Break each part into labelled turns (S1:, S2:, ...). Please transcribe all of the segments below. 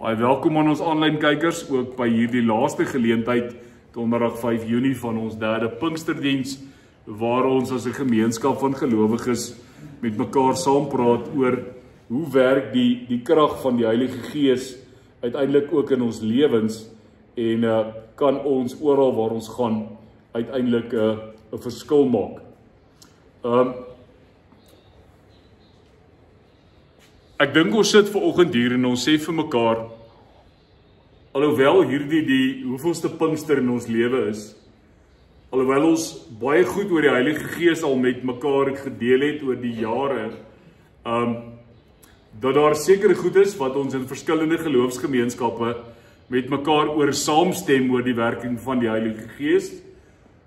S1: Baie welkom aan ons aanlyn kykers, ook by hierdie laaste geleentheid, donderdag 5 Junie van ons derde Pinksterdiens, waar ons as 'n gemeenskap van gelowiges met mekaar saampraat oor hoe werk die krag van die Heilige Gees uiteindelik ook in ons lewens en kan ons oral waar ons gaan uiteindelik 'n verskil maak. Ek dink ons sit vanoggend hier en ons sê vir mekaar, alhoewel hierdie die hoeveelste Pinkster in ons lewe is, alhoewel ons baie goed oor die Heilige Gees al met mekaar gedeel het oor die jare, dat daar sekere goed is wat ons in verskillende geloofsgemeenskappe met mekaar oor saamstem oor die werking van die Heilige Gees.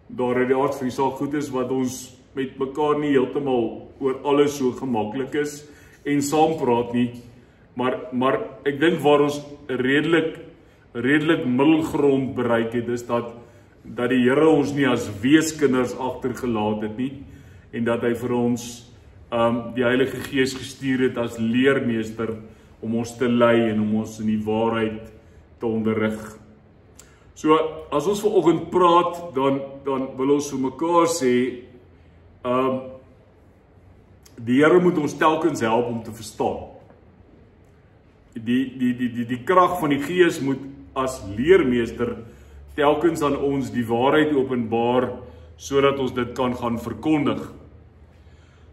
S1: Daar uit die aard van die saak goed is wat ons met mekaar nie heeltemal oor alles so gemaklik is en saampraat nie, maar ek dink waar ons redelik middelgrond bereik het, is dat die Here ons nie as weeskinders agtergelaat het nie, en dat hy vir ons die Heilige Gees gestuur het as leermeester om ons te lei en om ons in die waarheid te onderrig. So, as ons vanoggend praat, dan wil ons vir mekaar sê, die Here moet ons telkens help om te verstaan. Die krag van die Gees moet as leermeester telkens aan ons die waarheid openbaar, sodat ons dit kan gaan verkondig.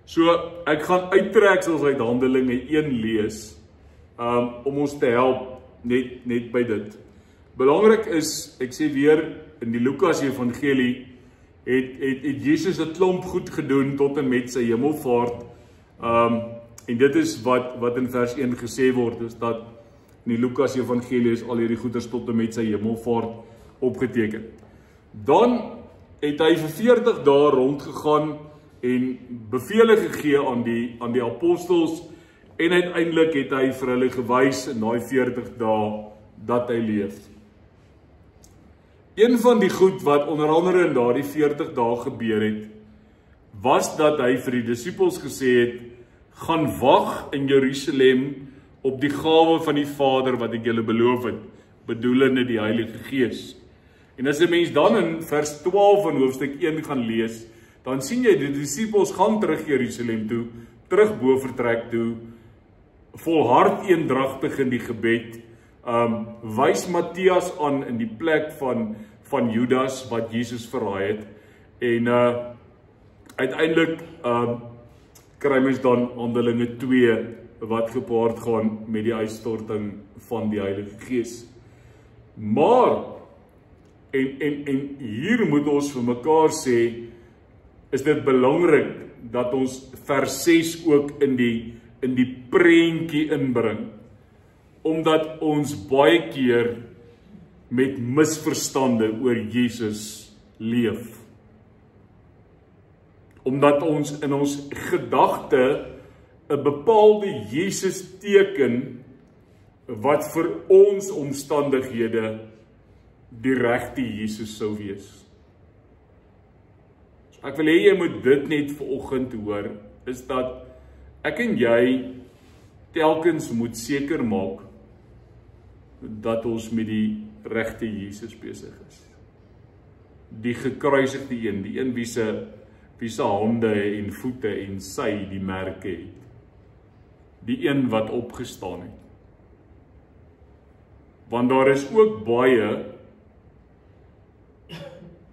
S1: So, ek gaan uittreksels uit Handelinge 1 lees, om ons te help net by dit. Belangrik is, ek sê weer, in die Lukas Evangelie, het Jesus 'n klomp goed gedoen tot en met sy hemelvaart, en dit is wat in vers 1 gesê word, is dat in die Lukas Evangelie is al hierdie goeders tot en met sy hemelvaart opgeteken. Dan het hy vir 40 dae rondgegaan en bevele gegee aan die apostels, en uiteindelik het hy vir hulle gewys in daai 40 dae dat hy leef. Een van die goed wat onder andere in daardie 40 dae gebeur het, was dat hy vir die disippels gesê het, gaan wag in Jerusalem op die gawe van die Vader wat ek julle beloof het, bedoelende die Heilige Gees. En as 'n mens dan in vers 12 van hoofstuk 1 gaan lees, dan sien jy die disippels gaan terug Jerusalem toe, terug Bofortrek toe, volhard eendragtig in die gebed, wys Matthias aan in die plek van Judas wat Jesus verraai het, en uiteindelik kry mens dan Handelinge 2 wat gepaard gaan met die uitstorting van die Heilige Gees. Maar en hier moet ons vir mekaar sê, is dit belangrik dat ons vers 6 ook in die prentjie inbring, omdat ons baie keer met misverstande oor Jesus leef. Omdat ons in ons gedagte 'n bepaalde Jesus teken wat vir ons omstandighede die regte Jesus sou wees. So ek wil hê jy moet dit net vanoggend hoor, is dat ek en jy telkens moet seker maak dat ons met die regte Jesus besig is. Die gekruisigde een, die een wie se hande en voete en sy die merke het. Die een wat opgestaan het. Want daar is ook baie,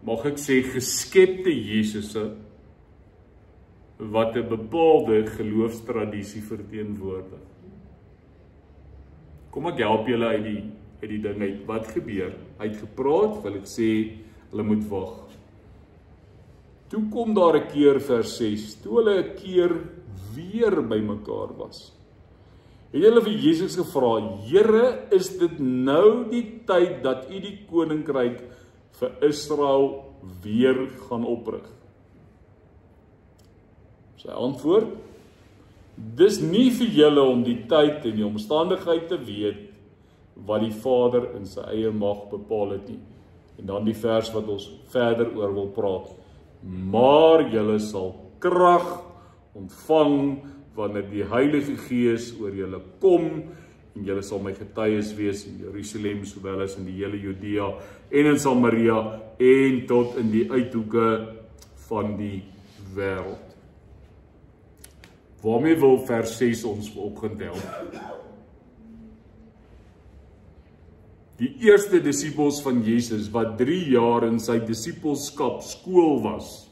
S1: mag ek sê, geskepte Jesusse wat 'n bepaalde geloofstradisie verteenwoordig. Kom ek help julle uit die ding uit. Wat gebeur? Hy het gepraat, wil ek sê, hulle moet wag. Toe kom daar 'n keer vers 6, toe hulle 'n keer weer by mekaar was, het hulle vir Jesus gevra, Here, is dit nou die tyd dat U die koninkryk vir Israel weer gaan oprig? Sy antwoord, dis nie vir julle om die tyd en die omstandigheid te weet wat die Vader in sy eie mag bepaal het nie. En dan die vers wat ons verder oor wil praat. Maar julle sal krag ontvang wanneer die Heilige Gees oor julle kom en julle sal my getuies wees in Jerusalem, sowel as in die hele Judea en in Samaria en tot in die uithoeke van die wêreld. Waarmee wil vers 6 ons vanoggend help? Die eerste disippels van Jesus, wat 3 jaar in sy disippelskap skool was,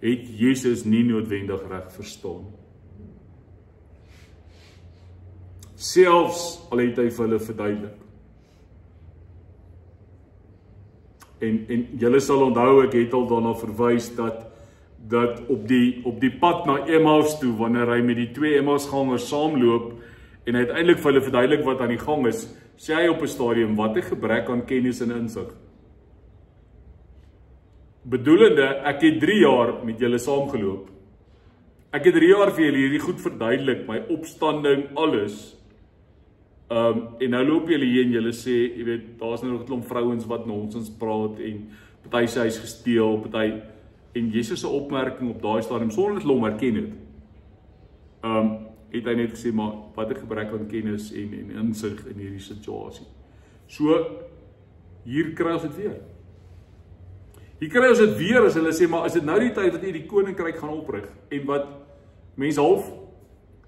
S1: het Jesus nie noodwendig reg verstaan. Selfs al het hy vir hulle verduidelik. En julle sal onthou, ek het al daarna verwys dat op die pad na Emmaus toe, wanneer hy met die 2 Emmausgangers saamloop en hy uiteindelik vir hulle verduidelik wat aan die gang is, sê hy op 'n stadium, wat 'n gebrek aan kennis en insig. Bedoelende, ek het 3 jaar met julle saamgeloop. Ek het 3 jaar vir julle hierdie goed verduidelik, my opstanding, alles. En nou loop julle hier en julle sê, jy weet, daar's nou nog 'n klomp vrouens wat nonsens praat en party sê hy's gesteel, party, en Jesus se opmerking op daai stadium sonder dat hulle hom herken het hy net gesê, maar wat 'n gebrek aan kennis en insig in hierdie situasie. So hier kry ons dit weer. Hier kry ons dit weer as hulle sê, maar is dit nou die tyd wat jy die koninkryk gaan oprig? En wat mense half,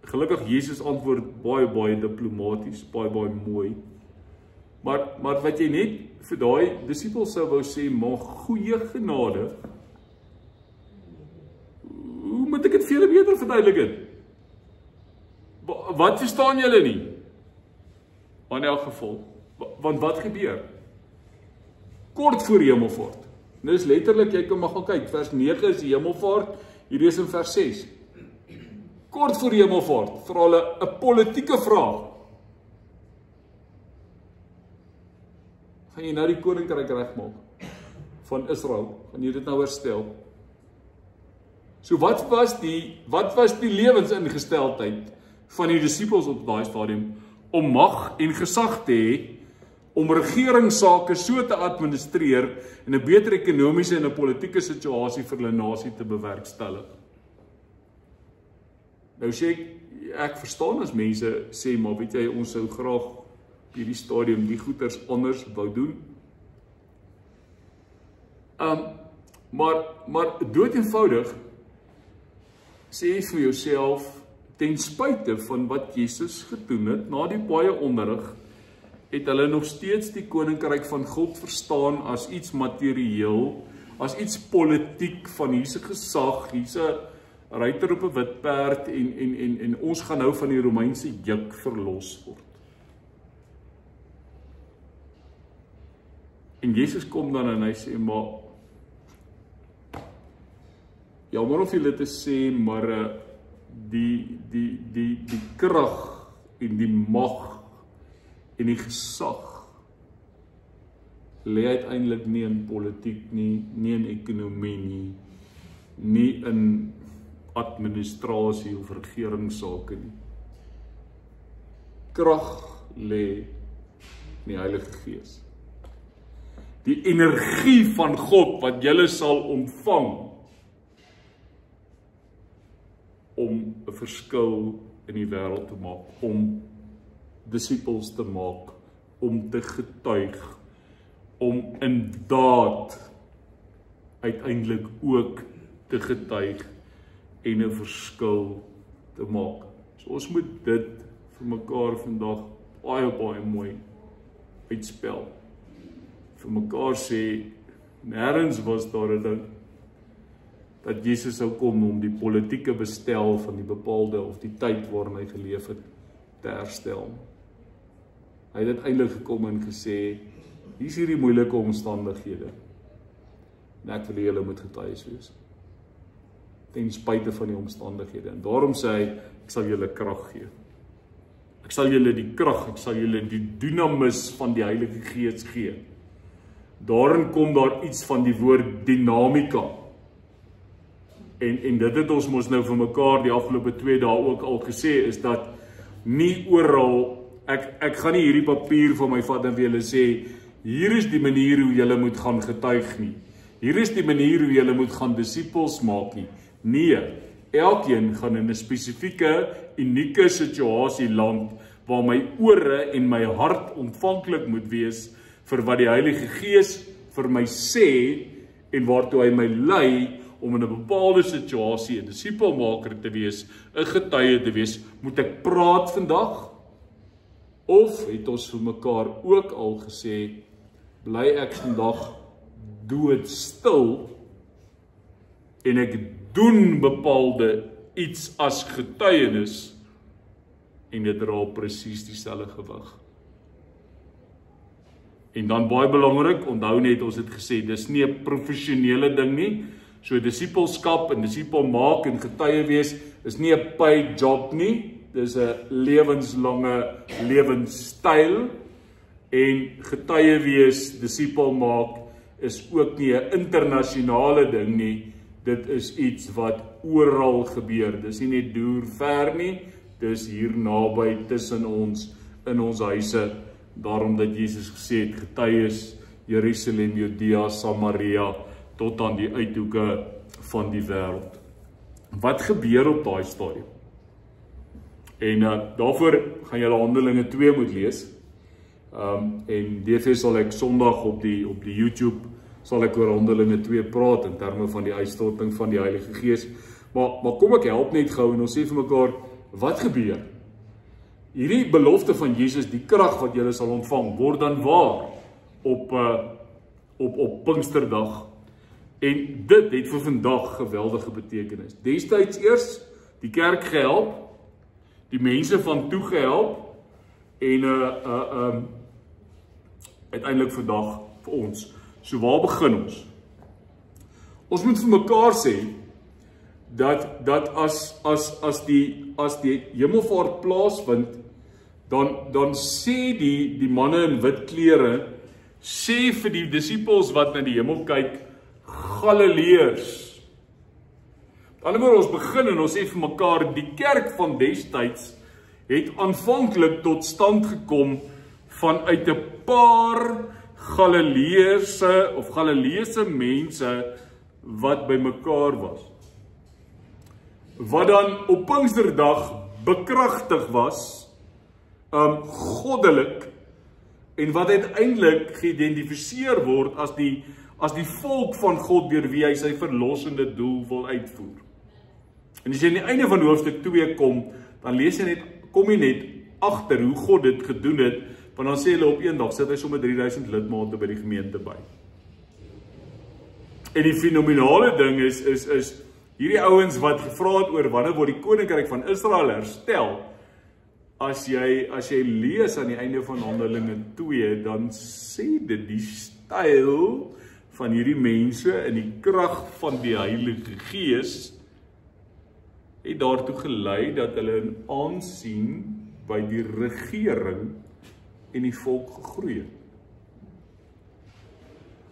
S1: gelukkig Jesus antwoord baie diplomaties, baie mooi. Maar wat jy net vir daai disippels sou wou sê, maar goeie genade, hoe moet ek dit vir julle beter verduidelik het? Wat verstaan julle nie? Maar in elk geval, want wat gebeur? Kort voor Hemelvaart. Nou is letterlik, jy kan maar gaan kyk, vers 9 is die Hemelvaart, hier is in vers 6. Kort voor Hemelvaart, vra hulle 'n politieke vraag. Gaan jy nou die koninkryk regmaak van Israel? Gaan jy dit nou herstel? So wat was die lewensingesteldheid van die disippels op daai stadium om mag en gesag te hê, om regeringssake so te administreer en 'n beter ekonomiese en 'n politieke situasie vir hulle nasie te bewerkstellig? Nou sê ek verstaan as mense sê, maar weet jy, ons sou graag op hierdie stadium die goeders anders wou doen. Maar dood eenvoudig sê vir jouself, ten spyte van wat Jesus gedoen het, na die baie onderrig, het hulle nog steeds die koninkryk van God verstaan as iets materieel, as iets politiek, van hier's 'n gesag, hier's 'n ruiter op 'n wit perd en ons gaan nou van die Romeinse juk verlos word. En Jesus kom dan en hy sê, maar jammer of julle te sê, maar die krag en die mag en die gesag lê uiteindelik nie in politiek nie, nie in ekonomie nie in administrasie of regeringssake nie. Krag lê in die Heilige Gees. Die energie van God wat julle sal ontvang om 'n verskil in die wêreld te maak, om disippels te maak, om te getuig, om in daad uiteindelik ook te getuig en 'n verskil te maak. So ons moet dit vir mekaar vandag baie mooi uitspel. Vir mekaar sê, nêrens was daar 'n ding dat Jesus sou kom om die politieke bestel van die bepaalde of die tyd waarin hy geleef het te herstel. Hy het uiteindelik gekom en gesê, hier's hierdie moeilike omstandighede. En ek wil julle moet getuies wees. Ten spyte van die omstandighede. En daarom sê hy, ek sal julle krag gee. Ek sal julle die krag, ek sal julle die dynamis van die Heilige Gees gee. Daarin kom daar iets van die woord dinamika. En dit het ons mos nou vir mekaar die afgelope 2 dae ook al gesê, is dat nie oral, ek gaan nie hierdie papier van my vat en vir julle sê, hier is die manier hoe julle moet gaan getuig nie. Hier is die manier hoe julle moet gaan disippels maak nie. Nee, elkeen gaan in 'n spesifieke, unieke situasie land waar my ore en my hart ontvanklik moet wees vir wat die Heilige Gees vir my sê en waartoe hy my lei om in 'n bepaalde situasie 'n disipelmaker te wees, 'n getuie te wees. Moet ek praat vandag? Of het ons vir mekaar ook al gesê, bly ek vandag doodstil en ek doen bepaalde iets as getuienis en dit dra presies dieselfde gewig. En dan baie belangrik, onthou net ons het gesê, dis nie 'n professionele ding nie. So disipelskap en disipel maak en getuie wees is nie 'n paid job nie. Dis 'n lewenslange lewenstyl en getuie wees, disipel maak is ook nie 'n internasionale ding nie. Dit is iets wat oral gebeur. Dis nie net deur ver nie, dis hier naby tussen ons in ons huise. Daarom dat Jesus gesê het, getuies Jerusalem, Judea, Samaria tot aan die uithoeke van die wêreld. Wat gebeur op daai stadium? En daarvoor gaan julle Handelinge 2 moet lees. En DV sal ek Sondag op die YouTube sal ek oor Handelinge 2 praat in terme van die uitstorting van die Heilige Gees. Maar kom ek help net gou en ons sê vir mekaar, wat gebeur? Hierdie belofte van Jesus, die krag wat julle sal ontvang, word dan waar op Pinksterdag. En dit het vir vandag geweldige betekenis. Destyds eers die kerk gehelp, die mense van toe gehelp en uiteindelik vandag vir ons. So waar begin ons? Ons moet vir mekaar sê dat as die hemelvaart plaasvind, dan sê die manne in wit klere sê vir die disippels wat na die hemel kyk, Galileërs. Aan die ander kant ons begin en ons sê vir mekaar, die kerk van destyds het aanvanklik tot stand gekom vanuit 'n paar Galileëse mense wat by mekaar was. Wat dan op Pinksterdag bekragtig was, goddelik, en wat uiteindelik geïdentifiseer word as die volk van God deur wie hy sy verlossende doel wil uitvoer. En as jy aan die einde van hoofstuk 2 kom, dan lees jy kom jy net agter hoe God dit gedoen het, want dan sê hulle op een dag sit hy sommer 3000 lidmate by die gemeente by. En die fenominale ding is hierdie ouens wat gevra het oor wanneer word die koninkryk van Israel herstel. As jy lees aan die einde van Handelinge 2, dan sê dit die styl van hierdie mense in die krag van die Heilige Gees het daartoe gelei dat hulle in aansien by die regering en die volk gegroei het.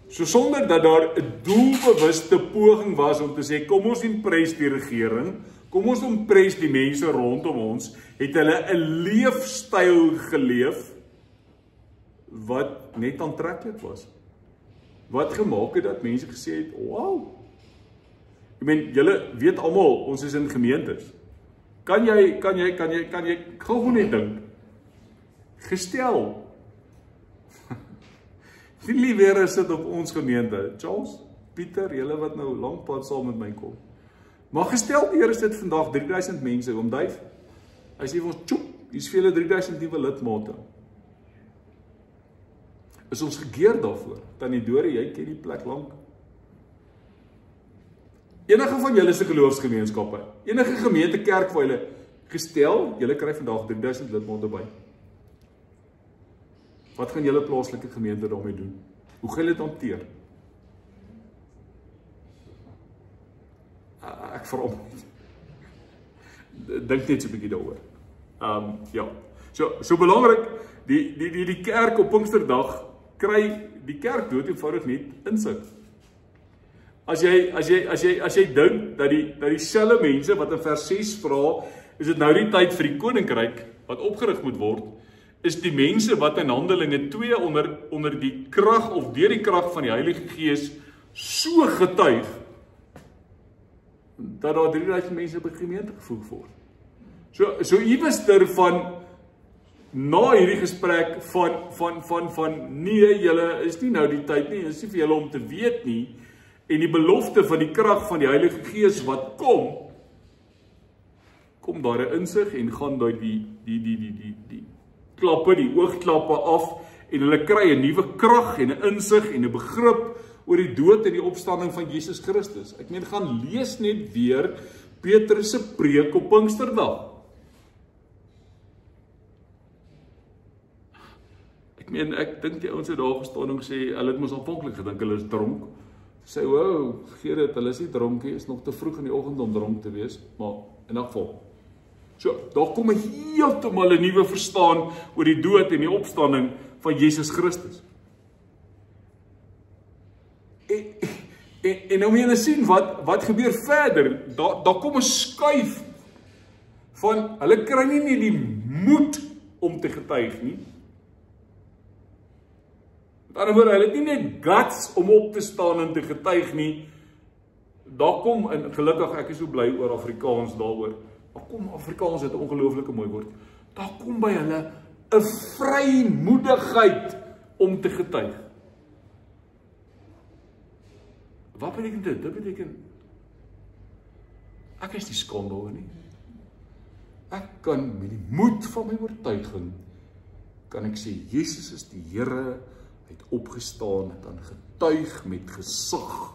S1: So sonder dat daar 'n doelbewuste poging was om te sê, kom ons impres die regering, kom ons impres die mense rondom ons, het hulle 'n leefstyl geleef wat net aantreklik was. Wat gemaak het dat mense gesê het, wow. Ek meen, julle weet almal, ons is in gemeentes. Kan jy gou net dink, gestel, die liewer sit op ons gemeente, Charles, Pieter, julle wat nou lank pad saam met my kom, maar gestel eer is dit vandag 3000 mense, Duif, hy sê vir ons, tjoep, hier is vele 3000 nuwe lidmate, is ons gekeer daarvoor, Tannie Dore, jy ken die plek lank, enige van julle se geloofsgemeenskappe, enige gemeente kerk vir julle gestel, julle kry vandag 3000 lidmate by. Wat gaan julle plaaslike gemeente daarmee doen? Hoe gaan julle dit hanteer? Ek veral dink net so 'n bietjie daaroor. Ja. So belangrik, die kerk op Pinksterdag kry die kerk dood eenvoudig net insig. As jy dink dat dieselfde mense wat in vers 6 vra, is dit nou die tyd vir die koninkryk wat opgerig moet word, is die mense wat in Handelinge 2 onder die krag of deur die krag van die Heilige Gees so getuig dat daar 3000 mense by die gemeente gevoeg word. So iewester van na hierdie gesprek van nee, julle is nie nou die tyd nie, is nie vir julle om te weet nie, en die belofte van die krag van die Heilige Gees wat kom daar 'n insig en gaan daai die klappe, die oogklappe af, en hulle kry 'n nuwe krag en 'n insig en 'n begrip oor die dood en die opstanding van Jesus Christus. Ek meen, gaan lees net weer Petrus se preek op Pinksterdag. Ek dink die ouens het daar gestaan en gesê, hulle het mos aanvanklik gedink hulle is dronk. Sê, wow, Gerrit, hulle is nie dronk nie, is nog te vroeg in die oggend om dronk te wees, maar in elk geval. So, daar kom heeltemal 'n nuwe verstaan oor die dood en die opstanding van Jesus Christus. En nou moet jy sien wat gebeur verder. Daar kom 'n skuif van hulle kry nie die moed om te getuig nie. Met ander woorde, hulle het nie net guts om op te staan en te getuig nie. Daar kom, en gelukkig ek is so bly oor Afrikaans daaroor. Daar kom, Afrikaans het 'n ongelooflike mooi woord. Daar kom by hulle 'n vrymoedigheid om te getuig. Wat beteken dit? Dit beteken, ek is nie skaam daaroor nie. Ek kan met die moed van my oortuiging, kan ek sê, Jesus is die Here, hy het opgestaan, het aan getuig met gesag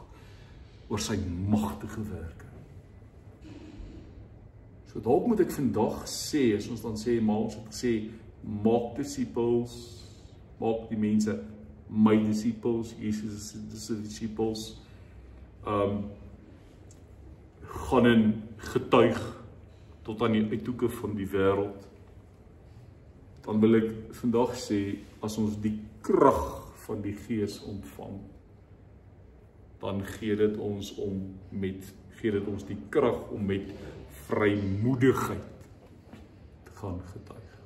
S1: oor sy magtige werke. So dalk moet ek vandag sê, as ons dan sê, maar ons het gesê, maak disciples, maak die mense my disciples, Jesus is die disciples, gaan in getuig tot aan die uithoeke van die wêreld. Dan wil ek vandag sê, as ons die krag van die Gees ontvang, dan gee dit ons die krag om met vrymoedigheid te gaan getuig.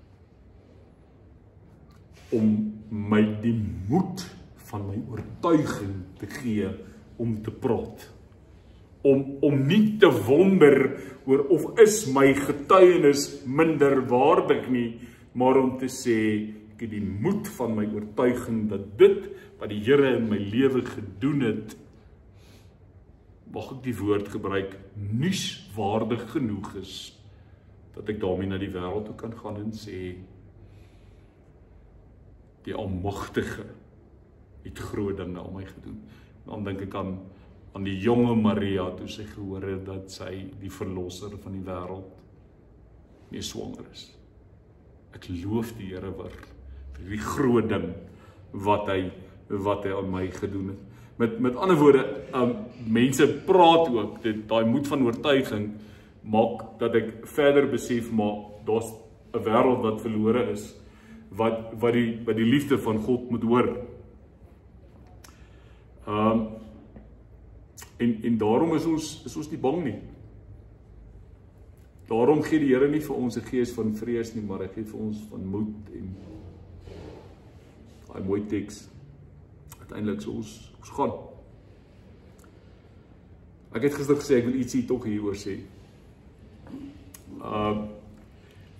S1: Om my die moed van my oortuiging te gee om te praat. Om nie te wonder oor of is my getuienis minderwaardig nie, maar om te sê, ek het die moed van my oortuiging dat dit wat die Here in my lewe gedoen het, mag ek die woord gebruik, nuuswaardig genoeg is, dat ek daarmee na die wêreld toe kan gaan en sê, die Almagtige het groot dinge aan my gedoen. Dan dink ek aan die jonge Maria, toe sy gehoor het dat sy die verlosser van die wêreld nie swanger is. Ek loof die Here vir die groot ding wat hy aan my gedoen het. Met ander woorde, mense praat ook, daai moed van oortuiging maak dat ek verder besef, maar daar's 'n wêreld wat verlore is, wat die liefde van God moet hoor. En daarom is ons nie bang nie. Daarom gee die Here nie vir ons 'n gees van vrees nie, maar hy gee vir ons van moed en daai mooi teks. Uiteindelik so ons gaan. Ek het gister gesê ek wil ietsie tog hieroor sê.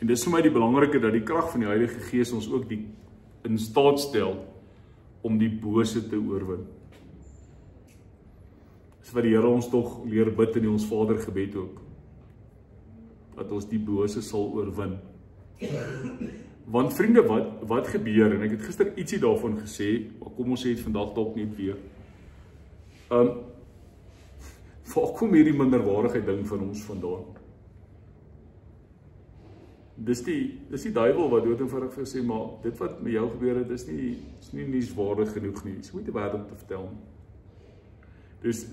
S1: En dis vir my die belangrike dat die krag van die Heilige Gees ons ook in staat stel om die bose te oorwin. Dis wat die Here ons tog leer bid in ons Vader gebed ook. Dat ons die bose sal oorwin. Want vriende, wat gebeur, en ek het gister ietsie daarvan gesê, maar kom ons sê het vandag dalk net weer. Waar kom hierdie minderwaardigheid ding van ons vandaan? Dis die duiwel wat dood en vinnig vir sê, maar dit wat met jou gebeur het, is nie nuuswaardig genoeg nie. Dis moet die wêreld te vertel. Dis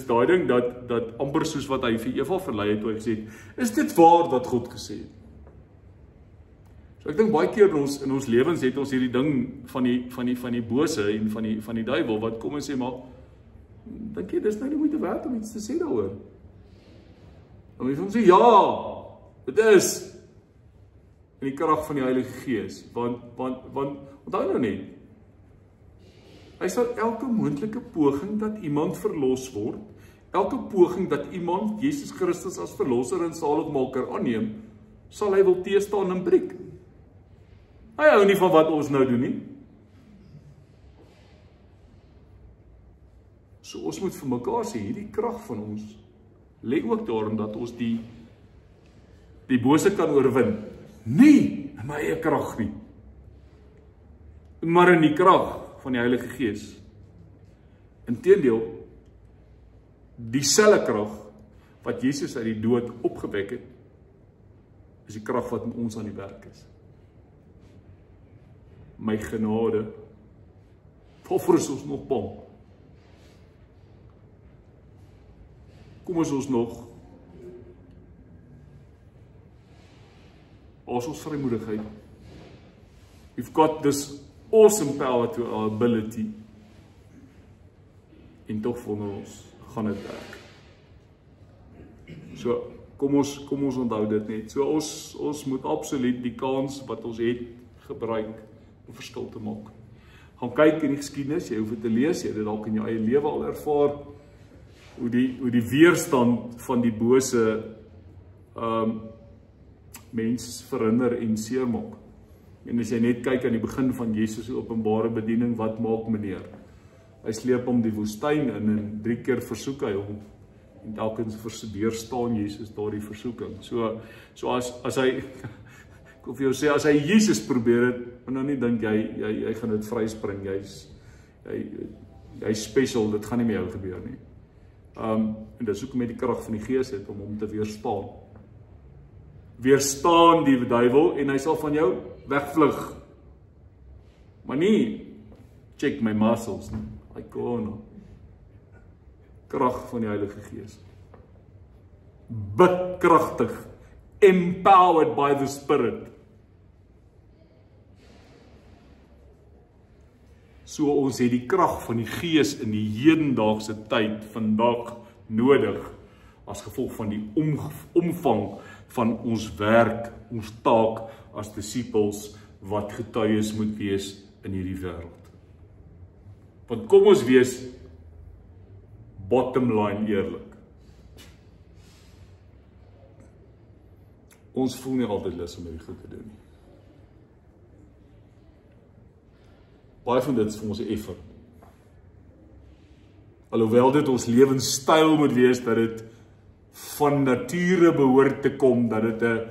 S1: daai ding dat amper soos wat hy vir Eva verlei het, toe hy gesê het, is dit waar wat God gesê het? So ek dink baie keer in ons lewens het ons hierdie ding van die bose en van die duiwel wat kom en sê, maar dink jy, dis nou nie moeite werd om iets te sê daaroor. En mense sê, ja, dit is in die krag van die Heilige Gees, want onthou nou net, hy sal elke moontlike poging dat iemand verlos word, elke poging dat iemand Jesus Christus as verlosser en saligmaker aanneem, sal hy wil teestaan en breek. Hy hou nie van wat ons nou doen nie. So ons moet vir mekaar sê, hierdie krag van ons lê ook daarin dat ons die bose kan oorwin. Nie in my eie krag nie, maar in die krag van die Heilige Gees. Inteendeel, dieselfde krag wat Jesus uit die dood opgewek het, is die krag wat in ons aan die werk is. My genade, waarvoor is ons nog bang? Kom is ons nog, as ons vrymoedigheid. We've got this awesome power to our ability. En tog wonder ons, gaan dit werk. So, kom ons onthou dit net. So, ons moet absoluut die kans wat ons het, gebruik om verskil te maak. Gaan kyk in die geskiedenis, jy hoef dit te lees, jy het dit dalk in jou eie lewe al ervaar, hoe die weerstand van die bose mens verhinder en seermaak. En as jy net kyk aan die begin van Jesus' openbare bediening, wat maak meneer? Hy sleep hom die woestyn in en 3 keer versoek hy hom. En telkens weerstaan Jesus daardie versoeking. So as hy, ek wil vir jou sê, as hy Jesus probeer het, moet nou nie dink jy gaan dit vryspring, jy special, dit gaan nie met jou gebeur nie. En dis hoekom jy die krag van die Gees het om hom te weerstaan. Weerstaan die duiwel en hy sal van jou wegvlug. Maar nie check my muscles nie. Hy kon krag van die Heilige Gees. Bekragtig, empowered by the Spirit. So ons het die krag van die Gees in die hedendaagse tyd vandag nodig as gevolg van die omvang van ons werk, ons taak as disippels wat getuies moet wees in hierdie wêreld. Want kom ons wees bottom line eerlik. Ons voel nie altyd lus om hierdie goed te doen nie. Baie van dit is vir ons 'n effort. Alhoewel dit ons lewenstyl moet wees, dat dit van nature behoort te kom, dat dit 'n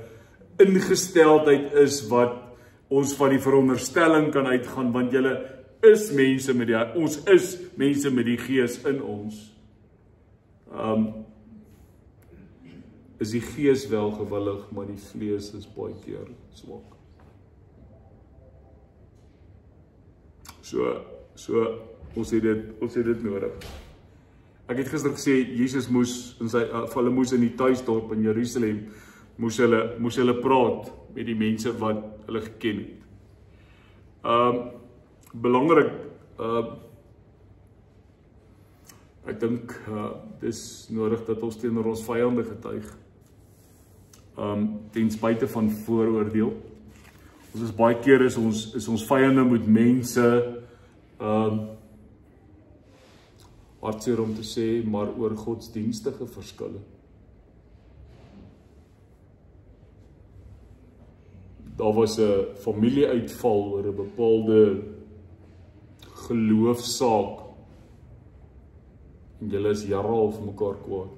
S1: ingesteldheid is wat ons van die veronderstelling kan uitgaan, want ons is mense met die Gees in ons. Is die Gees wel gewillig, maar die vlees is baie keer swak. So ons het dit nodig. Ek het gister gesê, Jesus hulle moes in die tuisdorp in Jerusalem, moes hulle praat met die mense wat hulle geken het. Belangrik, ek dink, dis nodig dat ons teenoor ons vyande getuig. Ten spyte van vooroordeel. Ons is baie keer is ons vyande met mense, hartseer om te sê, maar oor godsdienstige verskille. Daar was 'n familieuitval oor 'n bepaalde geloofsaak. En julle is jare al vir mekaar kwaad.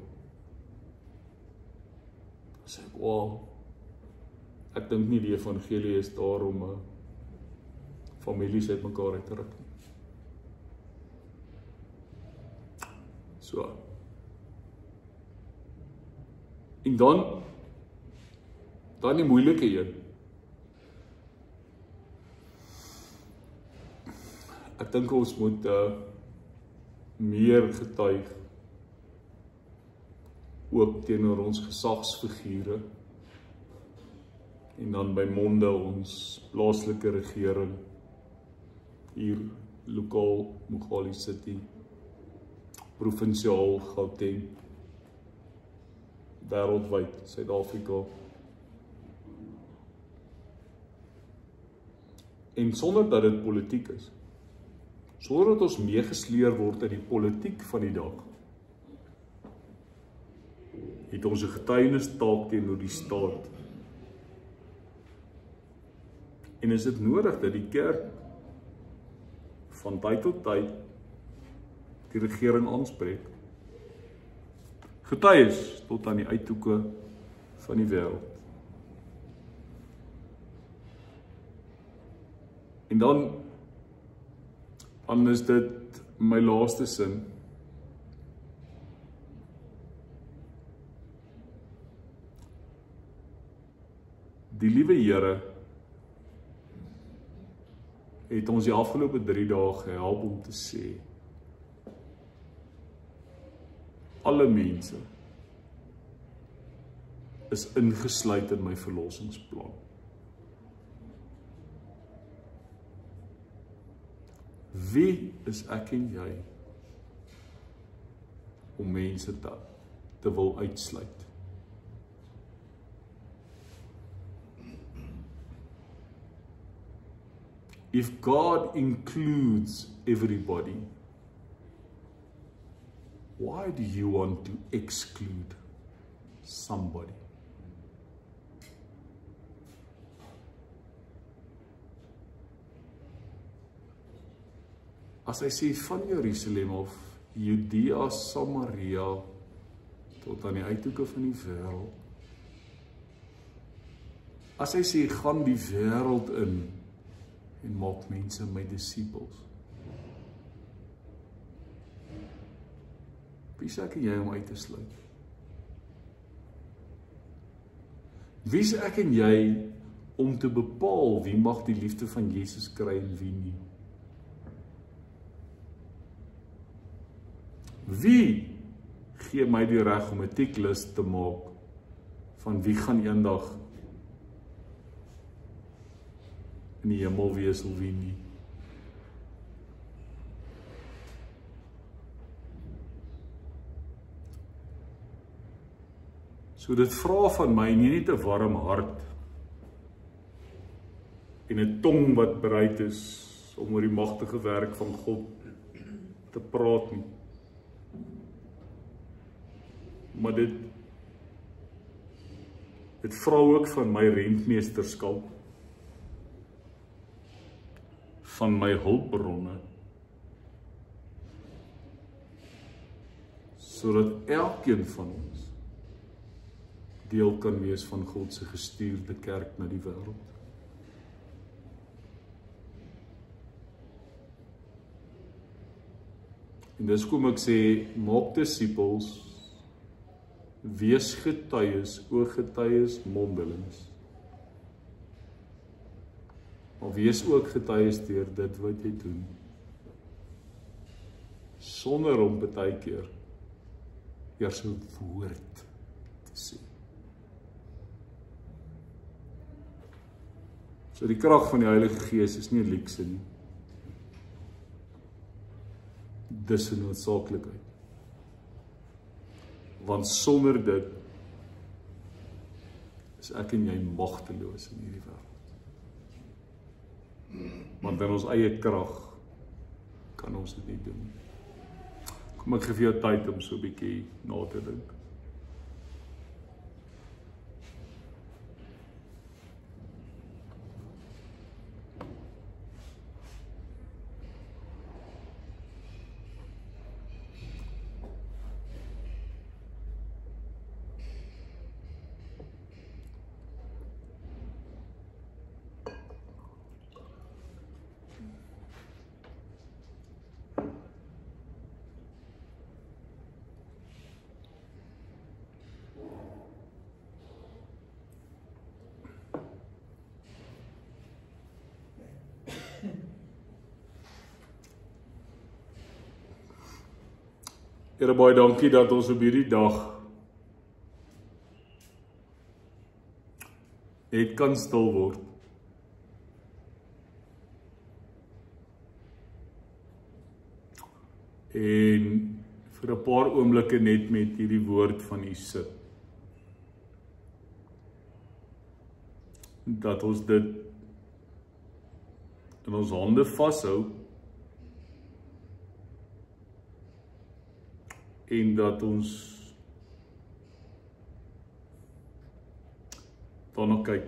S1: Sê ek, wow, ek dink nie die evangelie is daar om families uit mekaar uit te ruk nie. So. En dan die moeilike een. Ek dink ons moet meer getuig ook teenoor ons gesagsfigure en dan by monde ons plaaslike regering hier lokaal Mogale City, provinsiaal Gauteng, wêreldwyd Suid-Afrika. En sonder dat dit politiek is. Sonder dat ons meegesleer word in die politiek van die dag. Het ons 'n getuienistaak teenoor die staat. En is dit nodig dat die kerk van tyd tot tyd die regering aanspreek? Getuies tot aan die uithoeke van die wêreld. En dan is dit my laaste sin. Die liewe Here het ons die afgelope 3 dae gehelp om te sê, alle mense is ingesluit in my verlossingsplan. Wie is ek en jy om mense te wil uitsluit? If God includes everybody, why do you want to exclude somebody? As hy sê van Jerusalem of Judea, Samaria, tot aan die uithoeke van die wêreld. As hy sê, gaan die wêreld in en maak mense my disippels. Wie is ek en jy om uit te sluit? Wie is ek en jy om te bepaal wie mag die liefde van Jesus kry en wie nie? Wie gee my die reg om 'n checklys te maak van wie gaan eendag in die hemel wees of wie nie? So dit vra van my nie net 'n warm hart en 'n tong wat bereid is om oor die magtige werk van God te praat nie. Maar dit vra ook van my rentmeesterskap, van my hulpbronne, sodat elkeen van ons deel kan wees van God se gestuurde kerk na die wêreld. En dis kom ek sê, maak disippels, wees getuies, ooggetuies, mondelings. Maar wees ook getuies deur dit wat jy doen. Sonder om baie keer eers 'n woord te sê. So die krag van die Heilige Gees is nie 'n luukse nie. Dis 'n noodsaaklikheid. Want sonder dit is ek en jy magteloos in hierdie wêreld. Want in ons eie krag kan ons dit nie doen. Kom ek gee vir jou tyd om so 'n bietjie na te dink. Here, baie dankie dat ons op hierdie dag net kan stil word. En vir 'n paar oomblikke net met hierdie woord van U sit. Dat ons dit in ons hande vashou. En dat ons daarna kyk.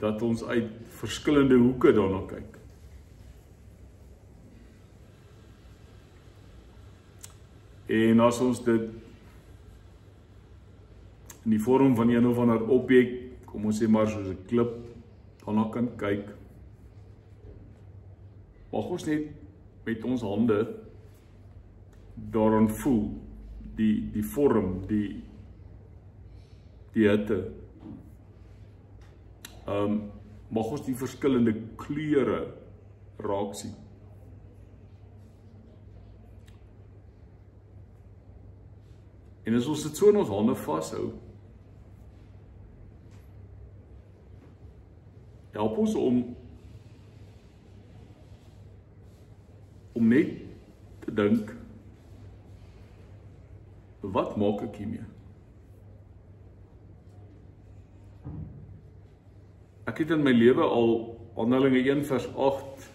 S1: dat ons uit verskillende hoeke daarna kyk. En as ons dit in die vorm van een of ander objek, kom ons sê maar soos 'n klip, daarna kan kyk, mag ons net met ons hande daaraan voel, die vorm, die hitte. Mag ons die verskillende kleure raak sien. En as ons dit so in ons hande vashou, help ons om net te dink, wat maak ek hiermee? Ek het in my lewe al Handelinge 1 vers 8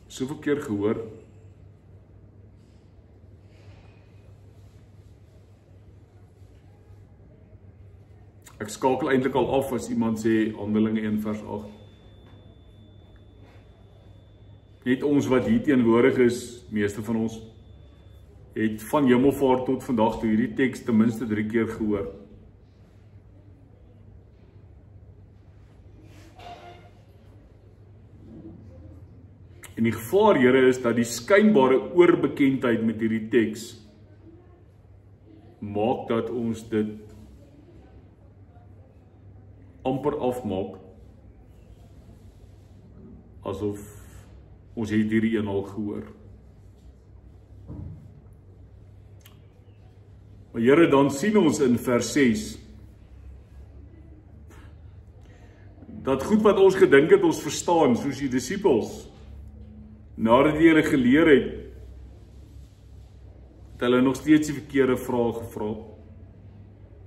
S1: soveel keer gehoor. Ek skakel eintlik al af as iemand sê Handelinge 1 vers 8. Net ons wat hier teenwoordig is, meeste van ons, het van Hemelvaart tot vandag toe hierdie teks ten minste 3 keer gehoor. En die gevaar, Here, is dat die skynbare oorbekendheid met hierdie teks maak dat ons dit amper afmaak asof ons het hierdie een al gehoor. Maar Here, dan sien ons in vers 6 dat goed wat ons gedink het ons verstaan, soos die disippels, nadat die Here geleer het, het hulle nog steeds die verkeerde vrae gevra.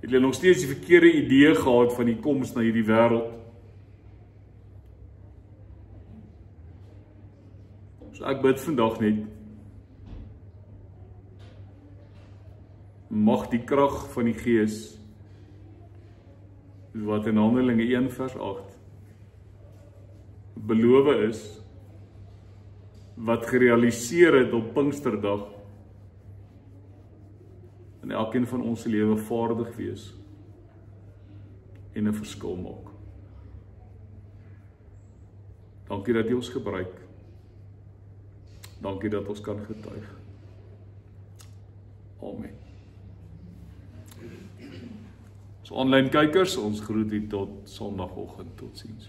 S1: Het hulle nog steeds die verkeerde idee gehad van die koms na hierdie wêreld. So ek bid vandag net, mag die krag van die Gees, wat in Handelinge 1 vers 8 beloof is, wat gerealiseer het op Pinksterdag, in elkeen van ons se lewe vaardig wees en 'n verskil maak. Dankie dat U ons gebruik. Dankie dat ons kan getuig. Amen. So aanlyn kykers, ons groet U tot Sondagoggend. Totsiens.